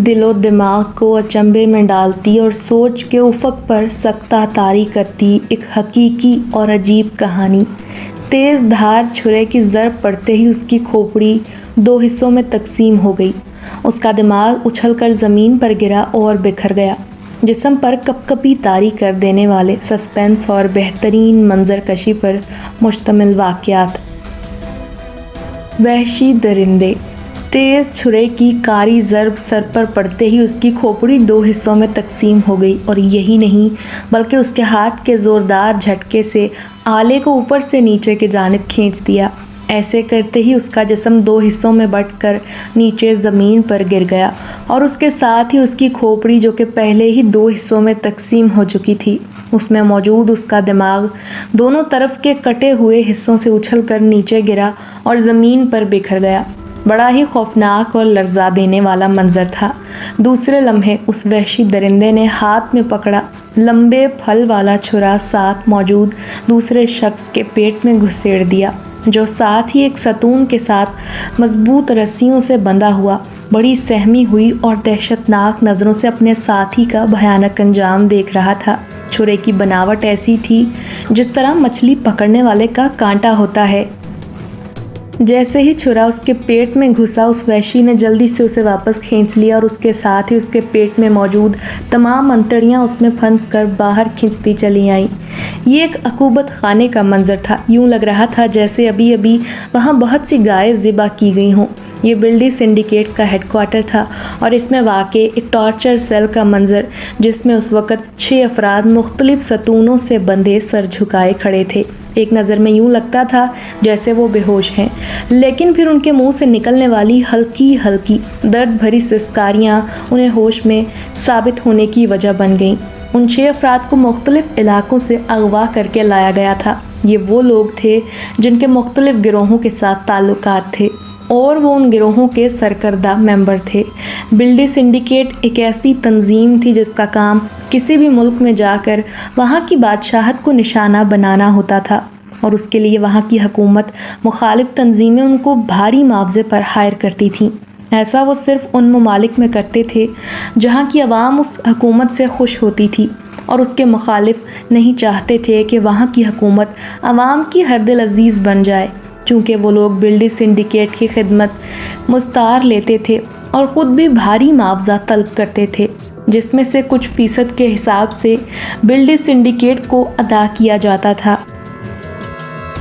دل و دماغ کو اچنبے میں ڈالتی اور سوچ کے افق پر سکتہ طاری کرتی ایک حقیقی اور عجیب کہانی۔ تیز دھار چھرے کی ضرب پڑتے ہی اس کی کھوپڑی 2 حصوں میں تقسیم ہو گئی۔ اس کا دماغ اچھل کر زمین پر گرا اور بکھر گیا۔ جسم پر کپکپی طاری کر دینے والے سسپنس اور بہترین منظر کشی پر مشتمل واقعات۔ وحشی درندے۔ تیز چھرے کی کاری ضرب سر پر پڑتے ہی اس کی کھوپڑی 2 حصوں میں تقسیم ہو گئی اور یہی نہیں بلکہ اس کے ہاتھ کے زوردار جھٹکے سے آلے کو اوپر سے نیچے کی جانب کھینچ دیا۔ ایسے کرتے ہی اس کا جسم 2 حصوں میں بٹ کر نیچے زمین پر گر گیا اور اس کے ساتھ ہی اس کی کھوپڑی جو کہ پہلے ہی 2 حصوں میں تقسیم ہو چکی تھی، اس میں موجود اس کا دماغ دونوں طرف کے کٹے ہوئے حصوں سے اچھل کر نیچے گرا اور زمین پر بکھر گیا۔ بڑا ہی خوفناک اور لرزا دینے والا منظر تھا۔ دوسرے لمحے اس وحشی درندے نے ہاتھ میں پکڑا لمبے پھل والا چھرا ساتھ موجود دوسرے شخص کے پیٹ میں گھسیڑ دیا، جو ساتھ ہی ایک ستون کے ساتھ مضبوط رسیوں سے بندھا ہوا بڑی سہمی ہوئی اور دہشتناک نظروں سے اپنے ساتھی کا بھیانک انجام دیکھ رہا تھا۔ چھرے کی بناوٹ ایسی تھی جس طرح مچھلی پکڑنے والے کا کانٹا ہوتا ہے۔ جیسے ہی چھرا اس کے پیٹ میں گھسا، اس وحشی نے جلدی سے اسے واپس کھینچ لیا اور اس کے ساتھ ہی اس کے پیٹ میں موجود تمام انتڑیاں اس میں پھنس کر باہر کھنچتی چلی آئیں۔ یہ ایک عقوبت خانے کا منظر تھا۔ یوں لگ رہا تھا جیسے ابھی ابھی وہاں بہت سی گائیں ذبح کی گئی ہوں۔ یہ بلڈی سنڈیکیٹ کا ہیڈ کوارٹر تھا اور اس میں واقع ایک ٹارچر سیل کا منظر، جس میں اس وقت 6 افراد مختلف ستونوں سے بندھے سر جھکائے کھڑے تھے۔ ایک نظر میں یوں لگتا تھا جیسے وہ بے ہوش ہیں، لیکن پھر ان کے منہ سے نکلنے والی ہلکی ہلکی درد بھری سسکاریاں انہیں ہوش میں ثابت ہونے کی وجہ بن گئیں۔ ان 6 افراد کو مختلف علاقوں سے اغوا کر کے لایا گیا تھا۔ یہ وہ لوگ تھے جن کے مختلف گروہوں کے ساتھ تعلقات تھے اور وہ ان گروہوں کے سرکردہ ممبر تھے۔ بلڈی سنڈیکیٹ ایک ایسی تنظیم تھی جس کا کام کسی بھی ملک میں جا کر وہاں کی بادشاہت کو نشانہ بنانا ہوتا تھا، اور اس کے لیے وہاں کی حکومت مخالف تنظیمیں ان کو بھاری معاوضے پر ہائر کرتی تھیں۔ ایسا وہ صرف ان ممالک میں کرتے تھے جہاں کی عوام اس حکومت سے خوش ہوتی تھی، اور اس کے مخالف نہیں چاہتے تھے کہ وہاں کی حکومت عوام کی ہر دل عزیز بن جائے۔ چونکہ وہ لوگ بلڈی سنڈیکیٹ کی خدمت مستعار لیتے تھے اور خود بھی بھاری معاوضہ طلب کرتے تھے، جس میں سے کچھ فیصد کے حساب سے بلڈی سنڈیکیٹ کو ادا کیا جاتا تھا۔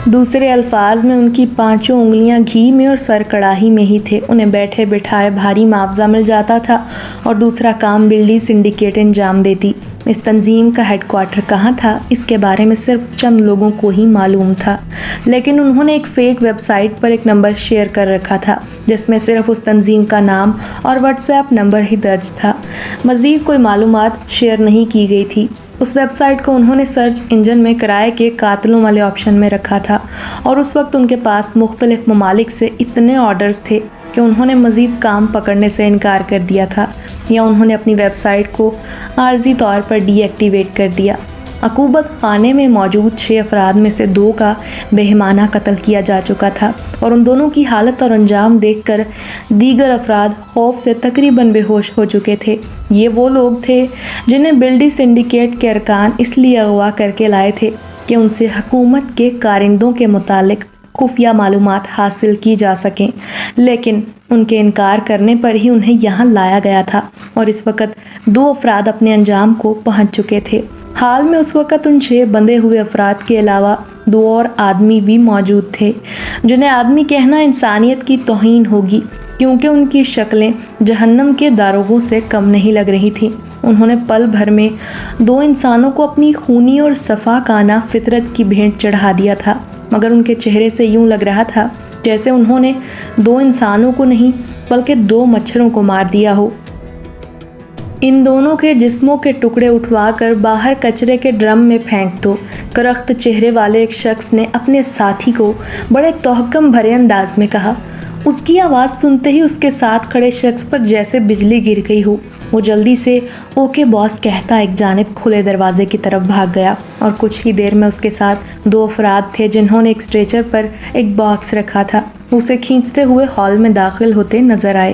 دوسرے الفاظ میں ان کی 5 انگلیاں گھی میں اور سر کڑاہی میں ہی تھے۔ انہیں بیٹھے بٹھائے بھاری معاوضہ مل جاتا تھا اور دوسرا کام بلڈی سنڈیکیٹ انجام دیتی۔ اس تنظیم کا ہیڈ کوارٹر کہاں تھا، اس کے بارے میں صرف چند لوگوں کو ہی معلوم تھا، لیکن انہوں نے ایک فیک ویب سائٹ پر ایک نمبر شیئر کر رکھا تھا جس میں صرف اس تنظیم کا نام اور واٹس ایپ نمبر ہی درج تھا۔ مزید کوئی معلومات شیئر نہیں کی گئی تھی۔ اس ویب سائٹ کو انہوں نے سرچ انجن میں کرائے کے قاتلوں والے آپشن میں رکھا تھا، اور اس وقت ان کے پاس مختلف ممالک سے اتنے آرڈرز تھے کہ انہوں نے مزید کام پکڑنے سے انکار کر دیا تھا، یا انہوں نے اپنی ویب سائٹ کو عارضی طور پر ڈی ایکٹیویٹ کر دیا۔ عقوبت خانے میں موجود 6 افراد میں سے 2 کا بہیمانہ قتل کیا جا چکا تھا، اور ان دونوں کی حالت اور انجام دیکھ کر دیگر افراد خوف سے تقریباً بے ہوش ہو چکے تھے۔ یہ وہ لوگ تھے جنہیں بلڈی سنڈیکیٹ کے ارکان اس لیے اغوا کر کے لائے تھے کہ ان سے حکومت کے کارندوں کے متعلق خفیہ معلومات حاصل کی جا سکیں، لیکن ان کے انکار کرنے پر ہی انہیں یہاں لایا گیا تھا، اور اس وقت 2 افراد اپنے انجام کو پہنچ چکے تھے۔ حال میں اس وقت ان 6 بندھے ہوئے افراد کے علاوہ 2 اور آدمی بھی موجود تھے، جنہیں آدمی کہنا انسانیت کی توہین ہوگی، کیونکہ ان کی شکلیں جہنم کے داروغوں سے کم نہیں لگ رہی تھیں۔ انہوں نے پل بھر میں 2 انسانوں کو اپنی خونی اور صفاکانہ فطرت کی بھیٹ چڑھا دیا تھا، مگر ان کے چہرے سے یوں لگ رہا تھا جیسے انہوں نے 2 انسانوں کو نہیں بلکہ 2 مچھروں کو مار دیا ہو۔ ان دونوں کے جسموں کے ٹکڑے اٹھوا کر باہر کچرے کے ڈرم میں پھینک دو، کرخت چہرے والے ایک شخص نے اپنے ساتھی کو بڑے تحکم بھرے انداز میں کہا۔ اس کی آواز سنتے ہی اس کے ساتھ کھڑے شخص پر جیسے بجلی گر گئی ہو۔ وہ جلدی سے اوکے باس کہتا ایک جانب کھلے دروازے کی طرف بھاگ گیا، اور کچھ ہی دیر میں اس کے ساتھ 2 افراد تھے جنہوں نے ایک اسٹریچر پر ایک باکس رکھا تھا۔ اسے کھینچتے ہوئے ہال میں داخل ہوتے نظر آئے۔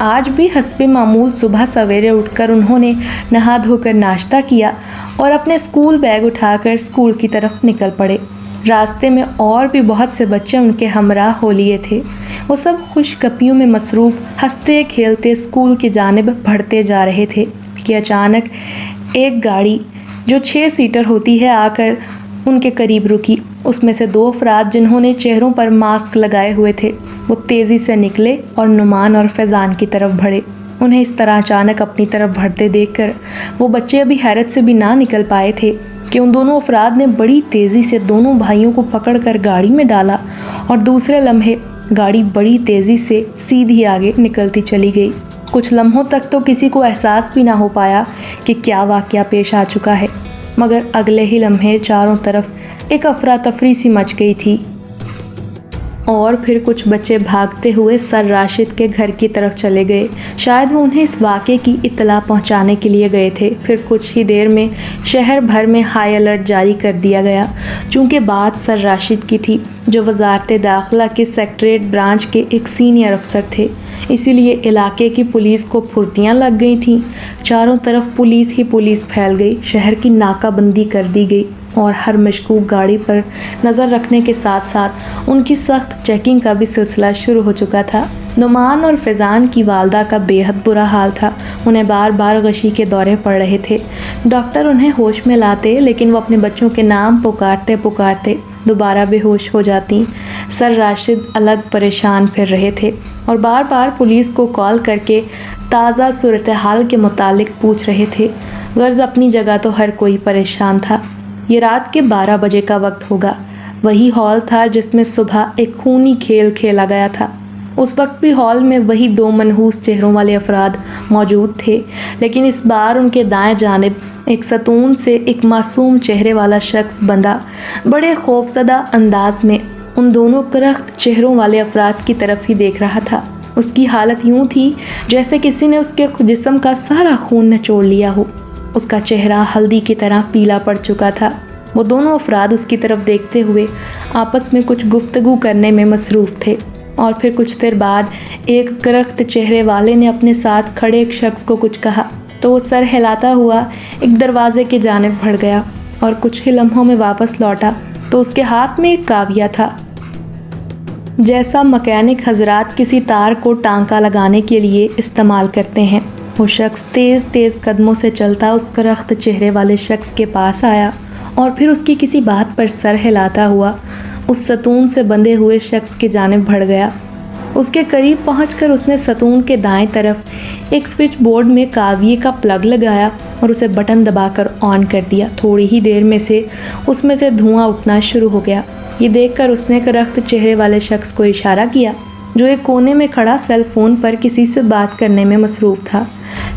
آج بھی حسب معمول صبح سویرے اٹھ کر انہوں نے نہا دھو کر ناشتہ کیا اور اپنے اسکول بیگ اٹھا کر اسکول کی طرف نکل پڑے۔ راستے میں اور بھی بہت سے بچے ان کے ہمراہ ہو لیے تھے۔ وہ سب خوش گپیوں میں مصروف ہنستے کھیلتے اسکول کی جانب بڑھتے جا رہے تھے کہ اچانک ایک گاڑی جو 6 سیٹر ہوتی ہے آ کر ان کے قریب رکی۔ اس میں سے 2 افراد جنہوں نے چہروں پر ماسک لگائے ہوئے تھے وہ تیزی سے نکلے اور نعمان اور فیضان کی طرف بڑھے۔ انہیں اس طرح اچانک اپنی طرف بڑھتے دیکھ کر وہ بچے ابھی حیرت سے بھی نہ نکل پائے تھے کہ ان دونوں افراد نے بڑی تیزی سے دونوں بھائیوں کو پکڑ کر گاڑی میں ڈالا اور دوسرے لمحے گاڑی بڑی تیزی سے سیدھی آگے نکلتی چلی گئی۔ کچھ لمحوں تک تو کسی کو احساس بھی نہ ہو پایا کہ کیا واقعہ پیش آ چکا ہے، مگر اگلے ہی لمحے چاروں طرف ایک افراتفری سی مچ گئی تھی اور پھر کچھ بچے بھاگتے ہوئے سر راشد کے گھر کی طرف چلے گئے۔ شاید وہ انہیں اس واقعے کی اطلاع پہنچانے کے لیے گئے تھے۔ پھر کچھ ہی دیر میں شہر بھر میں ہائی الرٹ جاری کر دیا گیا، چونکہ بات سر راشد کی تھی جو وزارت داخلہ کے سیکٹریٹ برانچ کے ایک سینئر افسر تھے، اسی لیے علاقے کی پولیس کو پھرتیاں لگ گئی تھیں۔ چاروں طرف پولیس ہی پولیس پھیل گئی، شہر کی ناکہ بندی کر دی گئی اور ہر مشکوک گاڑی پر نظر رکھنے کے ساتھ ساتھ ان کی سخت چیکنگ کا بھی سلسلہ شروع ہو چکا تھا۔ نعمان اور فیضان کی والدہ کا بے حد برا حال تھا، انہیں بار بار غشی کے دورے پڑ رہے تھے۔ ڈاکٹر انہیں ہوش میں لاتے لیکن وہ اپنے بچوں کے نام پکارتے دوبارہ بے ہوش ہو جاتی۔ سر راشد الگ پریشان پھر رہے تھے اور بار بار پولیس کو کال کر کے تازہ صورتحال کے متعلق پوچھ رہے تھے۔ غرض اپنی جگہ تو ہر کوئی پریشان تھا۔ یہ رات کے 12 بجے کا وقت ہوگا، وہی ہال تھا جس میں صبح ایک خونی کھیل کھیلا گیا تھا۔ اس وقت بھی ہال میں وہی 2 منحوس چہروں والے افراد موجود تھے، لیکن اس بار ان کے دائیں جانب ایک ستون سے ایک معصوم چہرے والا شخص بندہ بڑے خوفزدہ انداز میں ان دونوں کرخت چہروں والے افراد کی طرف ہی دیکھ رہا تھا۔ اس کی حالت یوں تھی جیسے کسی نے اس کے جسم کا سارا خون نچوڑ لیا ہو۔ اس کا چہرہ ہلدی کی طرح پیلا پڑ چکا تھا۔ وہ دونوں افراد اس کی طرف دیکھتے ہوئے آپس میں کچھ گفتگو کرنے میں مصروف تھے اور پھر کچھ دیر بعد ایک کرخت چہرے والے نے اپنے ساتھ کھڑے ایک شخص کو کچھ کہا تو وہ سر ہلاتا ہوا ایک دروازے کی جانب بڑھ گیا اور کچھ ہی لمحوں میں واپس لوٹا تو اس کے ہاتھ میں ایک کاویہ تھا، جیسا مکینک حضرات کسی تار کو ٹانکا لگانے کے لیے استعمال کرتے ہیں۔ وہ شخص تیز قدموں سے چلتا اس کرخت چہرے والے شخص کے پاس آیا اور پھر اس کی کسی بات پر سر ہلاتا ہوا اس ستون سے بندھے ہوئے شخص کی جانب بڑھ گیا۔ اس کے قریب پہنچ کر اس نے ستون کے دائیں طرف ایک سوئچ بورڈ میں کاویے کا پلگ لگایا اور اسے بٹن دبا کر آن کر دیا۔ تھوڑی ہی دیر میں سے اس میں سے دھواں اٹھنا شروع ہو گیا۔ یہ دیکھ کر اس نے کرخت چہرے والے شخص کو اشارہ کیا جو ایک کونے میں کھڑا سیل فون پر کسی سے بات کرنے میں مصروف تھا،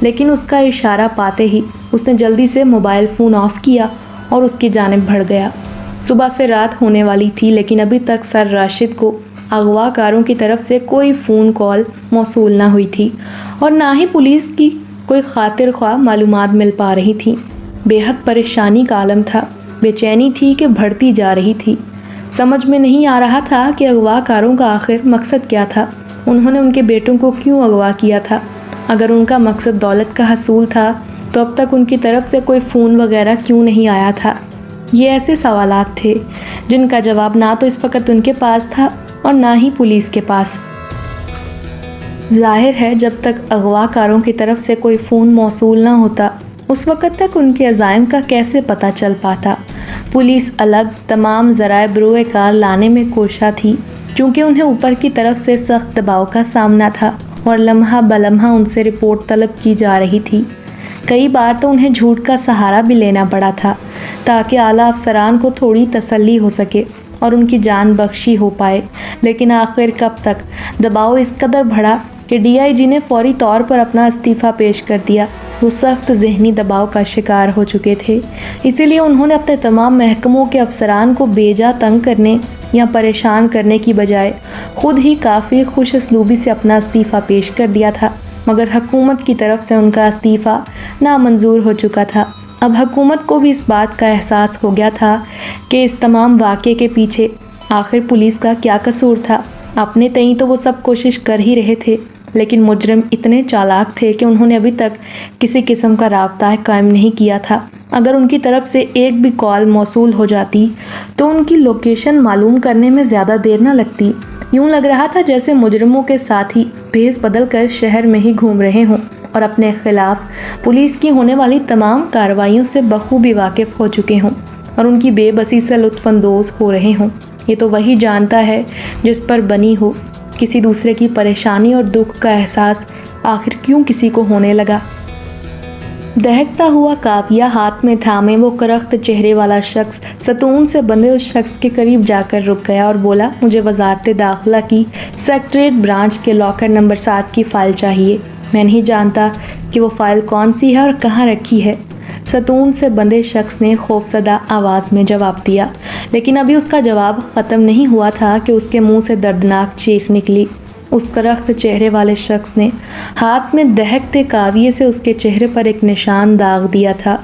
لیکن اس کا اشارہ پاتے ہی اس نے جلدی سے موبائل فون آف کیا اور اس کی جانب بڑھ گیا۔ صبح سے رات ہونے والی تھی لیکن ابھی تک سر راشد کو اغوا کاروں کی طرف سے کوئی فون کال موصول نہ ہوئی تھی اور نہ ہی پولیس کی کوئی خاطر خواہ معلومات مل پا رہی تھی۔ بے حد پریشانی کا عالم تھا، بے چینی تھی کہ بڑھتی جا رہی تھی۔ سمجھ میں نہیں آ رہا تھا کہ اغوا کاروں کا آخر مقصد کیا تھا، انہوں نے ان کے بیٹوں کو کیوں اغوا کیا تھا۔ اگر ان کا مقصد دولت کا حصول تھا تو اب تک ان کی طرف سے کوئی فون وغیرہ کیوں نہیں آیا تھا۔ یہ ایسے سوالات تھے جن کا جواب نہ تو اس وقت ان کے پاس تھا اور نہ ہی پولیس کے پاس۔ ظاہر ہے جب تک اغوا کاروں کی طرف سے کوئی فون موصول نہ ہوتا اس وقت تک ان کے عزائم کا کیسے پتہ چل پاتا۔ پولیس الگ تمام ذرائع بروئے کار لانے میں کوشاں تھی، چونکہ انہیں اوپر کی طرف سے سخت دباؤ کا سامنا تھا اور لمحہ بلمحہ ان سے رپورٹ طلب کی جا رہی تھی۔ کئی بار تو انہیں جھوٹ کا سہارا بھی لینا پڑا تھا تاکہ اعلیٰ افسران کو تھوڑی تسلی ہو سکے اور ان کی جان بخشی ہو پائے، لیکن آخر کب تک دباؤ اس قدر بڑھا کہ ڈی آئی جی نے فوری طور پر اپنا استعفیٰ پیش کر دیا۔ وہ سخت ذہنی دباؤ کا شکار ہو چکے تھے، اسی لیے انہوں نے اپنے تمام محکموں کے افسران کو بیجا تنگ کرنے یا پریشان کرنے کی بجائے خود ہی کافی خوش اسلوبی سے اپنا استعفیٰ پیش کر دیا تھا، مگر حکومت کی طرف سے ان کا استعفیٰ نامنظور ہو چکا تھا۔ اب حکومت کو بھی اس بات کا احساس ہو گیا تھا کہ اس تمام واقعے کے پیچھے آخر پولیس کا کیا قصور تھا۔ اپنے تئیں تو وہ سب کوشش کر ہی رہے تھے، لیکن مجرم اتنے چالاک تھے کہ انہوں نے ابھی تک کسی قسم کا رابطہ قائم نہیں کیا تھا۔ اگر ان کی طرف سے ایک بھی کال موصول ہو جاتی تو ان کی لوکیشن معلوم کرنے میں زیادہ دیر نہ لگتی۔ یوں لگ رہا تھا جیسے مجرموں کے ساتھی بھیس بدل کر شہر میں ہی گھوم رہے ہوں اور اپنے خلاف پولیس کی ہونے والی تمام کارروائیوں سے بخوبی واقف ہو چکے ہوں اور ان کی بے بسی سے لطف اندوز ہو رہے ہوں۔ یہ تو وہی جانتا ہے جس پر بنی ہو، کسی دوسرے کی پریشانی اور دکھ کا احساس آخر کیوں کسی کو ہونے لگا۔ دہکتا ہوا کافیہ ہاتھ میں تھامے وہ کرخت چہرے والا شخص ستون سے بندھے اس شخص کے قریب جا کر رک گیا اور بولا، مجھے وزارت داخلہ کی سیکریٹریٹ برانچ کے لاکر نمبر 7 کی فائل چاہیے۔ میں نہیں جانتا کہ وہ فائل کون سی ہے اور کہاں رکھی ہے، ستون سے بندھے شخص نے خوفزدہ آواز میں جواب دیا، لیکن ابھی اس کا جواب ختم نہیں ہوا تھا کہ اس کے منہ سے دردناک چیخ نکلی۔ اس کرخت چہرے والے شخص نے ہاتھ میں دہکتے کاویے سے اس کے چہرے پر ایک نشان داغ دیا تھا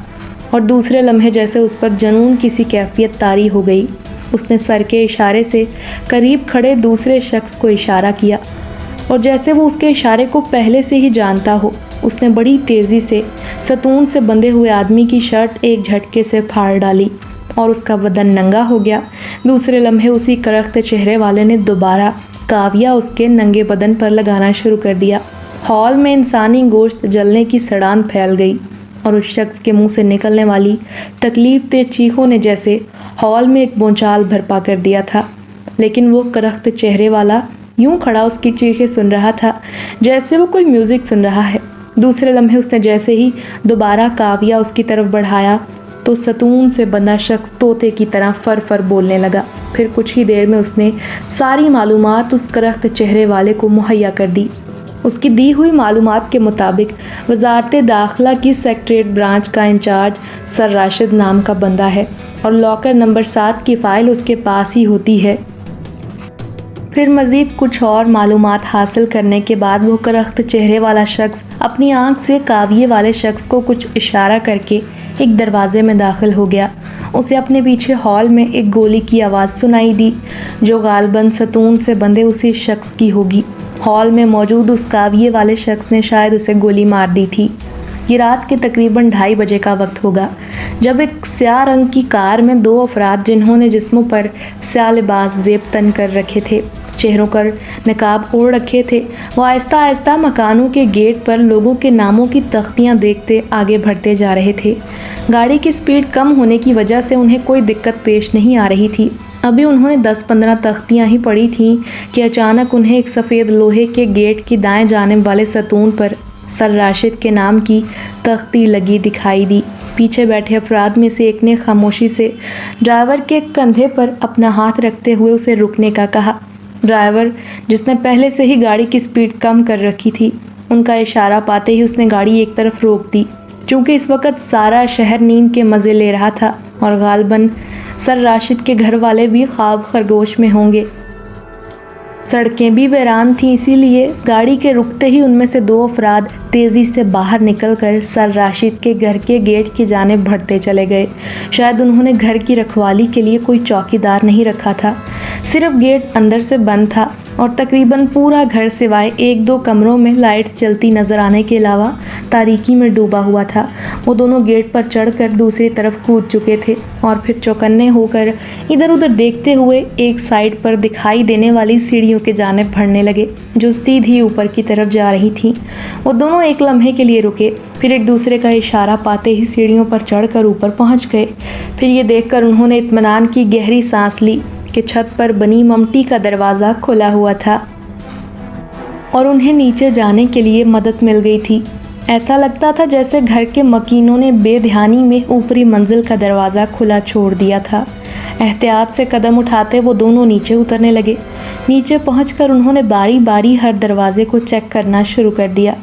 اور دوسرے لمحے جیسے اس پر جنون کی سی کیفیت طاری ہو گئی۔ اس نے سر کے اشارے سے قریب کھڑے دوسرے شخص کو اشارہ کیا اور جیسے وہ اس کے اشارے کو پہلے سے ہی جانتا ہو، اس نے بڑی تیزی سے ستون سے بندھے ہوئے آدمی کی شرٹ ایک جھٹکے سے پھاڑ ڈالی اور اس کا بدن ننگا ہو گیا۔ دوسرے لمحے اسی کرخت چہرے والے نے دوبارہ کاویہ اس کے ننگے بدن پر لگانا شروع کر دیا۔ ہال میں انسانی گوشت جلنے کی سڑان پھیل گئی اور اس شخص کے منہ سے نکلنے والی تکلیف دہ چیخوں نے جیسے ہال میں ایک بونچال برپا کر دیا تھا، لیکن وہ کرخت چہرے والا یوں کھڑا اس کی چیخیں سن رہا تھا جیسے وہ کوئی میوزک سن رہا ہے۔ دوسرے لمحے اس نے جیسے ہی دوبارہ کاویہ اس کی طرف بڑھایا تو ستون سے بندھا شخص طوطے کی طرح فر فر بولنے لگا۔ پھر کچھ ہی دیر میں اس نے ساری معلومات اس کرخت چہرے والے کو مہیا کر دی۔ اس کی دی ہوئی معلومات کے مطابق وزارت داخلہ کی سیکریٹریٹ برانچ کا انچارج سر راشد نام کا بندہ ہے اور لاکر نمبر 7 کی فائل اس کے پاس ہی ہوتی ہے۔ پھر مزید کچھ اور معلومات حاصل کرنے کے بعد وہ کرخت چہرے والا شخص اپنی آنکھ سے کاویے والے شخص کو کچھ اشارہ کر کے ایک دروازے میں داخل ہو گیا۔ اسے اپنے پیچھے ہال میں ایک گولی کی آواز سنائی دی جو غالباً ستون سے بندھے اسی شخص کی ہوگی۔ ہال میں موجود اس کاویے والے شخص نے شاید اسے گولی مار دی تھی۔ یہ رات کے تقریباً 2:30 بجے کا وقت ہوگا جب ایک سیاہ رنگ کی کار میں 2 افراد جنہوں نے جسموں پر سیاہ لباس زیب تن کر رکھے تھے، چہروں پر نقاب اوڑھ رکھے تھے، وہ آہستہ آہستہ مکانوں کے گیٹ پر لوگوں کے ناموں کی تختیاں دیکھتے آگے بڑھتے جا رہے تھے۔ گاڑی کی سپیڈ کم ہونے کی وجہ سے انہیں کوئی دقت پیش نہیں آ رہی تھی۔ ابھی انہوں نے 10-15 تختیاں ہی پڑی تھیں کہ اچانک انہیں ایک سفید لوہے کے گیٹ کی دائیں جانب والے ستون پر سر راشد کے نام کی تختی لگی دکھائی دی۔ پیچھے بیٹھے افراد میں سے ایک نے خاموشی سے ڈرائیور کے کندھے پر اپنا ہاتھ رکھتے ہوئے اسے رکنے کا کہا۔ ڈرائیور، جس نے پہلے سے ہی گاڑی کی سپیڈ کم کر رکھی تھی، ان کا اشارہ پاتے ہی اس نے گاڑی ایک طرف روک دی۔ چونکہ اس وقت سارا شہر نیند کے مزے لے رہا تھا اور غالباً سر راشد کے گھر والے بھی خواب خرگوش میں ہوں گے۔ سڑکیں بھی ویران تھیں، اسی لیے گاڑی کے رکتے ہی ان میں سے 2 افراد تیزی سے باہر نکل کر سر راشد کے گھر کے گیٹ کی جانب بڑھتے چلے گئے۔ شاید انہوں نے گھر کی رکھوالی کے لیے کوئی چوکیدار نہیں رکھا تھا، صرف گیٹ اندر سے بند تھا اور تقریباً پورا گھر سوائے 1-2 کمروں میں لائٹس چلتی نظر آنے کے علاوہ تاریکی میں ڈوبا ہوا تھا۔ وہ دونوں گیٹ پر چڑھ کر دوسری طرف کود چکے تھے اور پھر چوکنے ہو کر ادھر ادھر دیکھتے ہوئے ایک سائڈ پر دکھائی دینے والی سیڑھیوں کے جانب بڑھنے لگے جو سیدھی اوپر کی طرف جا رہی تھیں۔ وہ دونوں ایک لمحے کے لیے رکے، پھر ایک دوسرے کا اشارہ پاتے ہی سیڑھیوں پر چڑھ کر اوپر پہنچ گئے۔ پھر یہ دیکھ کر انہوں نے اطمینان کی گہری سانس لی کہ چھت پر بنی ممٹی کا دروازہ کھلا ہوا تھا اور انہیں نیچے جانے کے لیے مدد مل گئی تھی۔ ایسا لگتا تھا جیسے گھر کے مکینوں نے بے دھیانی میں اوپری منزل کا دروازہ کھلا چھوڑ دیا تھا۔ احتیاط سے قدم اٹھاتے وہ دونوں نیچے اترنے لگے۔ نیچے پہنچ کر انہوں نے باری باری ہر دروازے کو چیک کرنا شروع کر دیا۔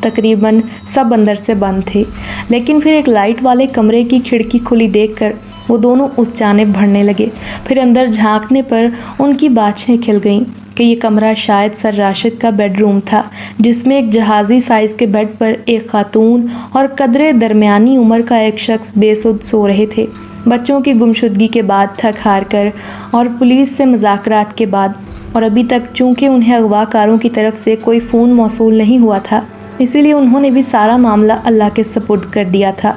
تقریباً سب اندر سے بند تھے، لیکن پھر ایک لائٹ والے کمرے کی کھڑکی کھلی دیکھ کر وہ دونوں اس جانب بڑھنے لگے۔ پھر اندر جھانکنے پر ان کی باتیں کھل گئیں کہ یہ کمرہ شاید سر راشد کا بیڈ روم تھا، جس میں ایک جہازی سائز کے بیڈ پر ایک خاتون اور قدرے درمیانی عمر کا ایک شخص بے سدھ سو رہے تھے۔ بچوں کی گمشدگی کے بعد تھک ہار کر اور پولیس سے مذاکرات کے بعد اور ابھی تک چونکہ انہیں اغوا کاروں کی طرف سے کوئی فون موصول نہیں ہوا تھا، اسی لیے انہوں نے بھی سارا معاملہ اللہ کے سپرد کر دیا تھا۔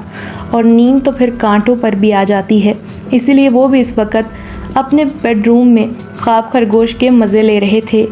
اور نیند تو پھر کانٹوں پر بھی آ جاتی ہے، اسی لیے وہ بھی اس وقت اپنے بیڈ روم میں خواب خرگوش کے مزے لے رہے تھے۔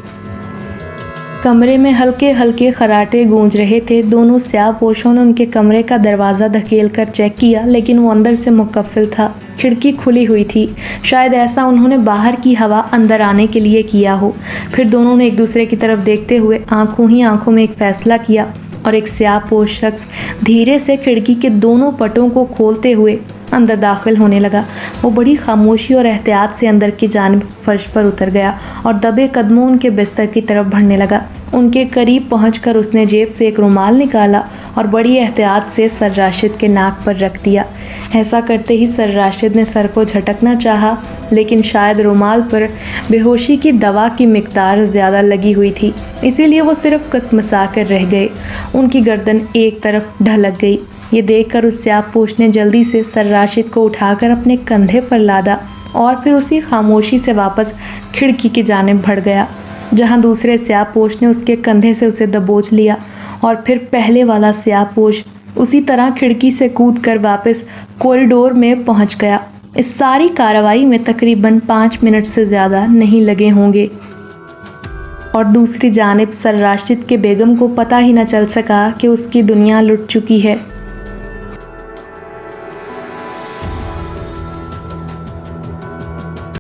کمرے میں ہلکے ہلکے خراٹے گونج رہے تھے۔ دونوں سیاہ پوشوں نے ان کے کمرے کا دروازہ دھکیل کر چیک کیا، لیکن وہ اندر سے مقفل تھا، کھڑکی کھلی ہوئی تھی۔ شاید ایسا انہوں نے باہر کی ہوا اندر آنے کے لیے کیا ہو۔ پھر دونوں نے ایک دوسرے کی طرف دیکھتے ہوئے آنکھوں ہی آنکھوں میں ایک فیصلہ کیا، اور ایک سیاہ پوش شخص دھیرے سے کھڑکی کے دونوں پٹوں کو کھولتے ہوئے اندر داخل ہونے لگا۔ وہ بڑی خاموشی اور احتیاط سے اندر کی جانب فرش پر اتر گیا اور دبے قدموں ان کے بستر کی طرف بڑھنے لگا۔ ان کے قریب پہنچ کر اس نے جیب سے ایک رومال نکالا اور بڑی احتیاط سے سر راشد کے ناک پر رکھ دیا۔ ایسا کرتے ہی سر راشد نے سر کو جھٹکنا چاہا، لیکن شاید رومال پر بے ہوشی کی دوا کی مقدار زیادہ لگی ہوئی تھی، اسی لیے وہ صرف کسمسا کر رہ گئے۔ ان کی گردن ایک طرف ڈھلک گئی۔ یہ دیکھ کر اس سیاہ پوش نے جلدی سے سر راشد کو اٹھا کر اپنے کندھے پر لادا اور پھر اسی خاموشی سے واپس کھڑکی کی جانب بڑھ گیا، جہاں دوسرے سیاہ پوش نے اس کے کندھے سے اسے دبوچ لیا، اور پھر پہلے والا سیاہ پوش اسی طرح کھڑکی سے کود کر واپس کوریڈور میں پہنچ گیا۔ اس ساری کارروائی میں تقریباً 5 منٹ سے زیادہ نہیں لگے ہوں گے، اور دوسری جانب سر راشد کے بیگم کو پتہ ہی نہ چل سکا کہ اس کی دنیا لٹ چکی ہے۔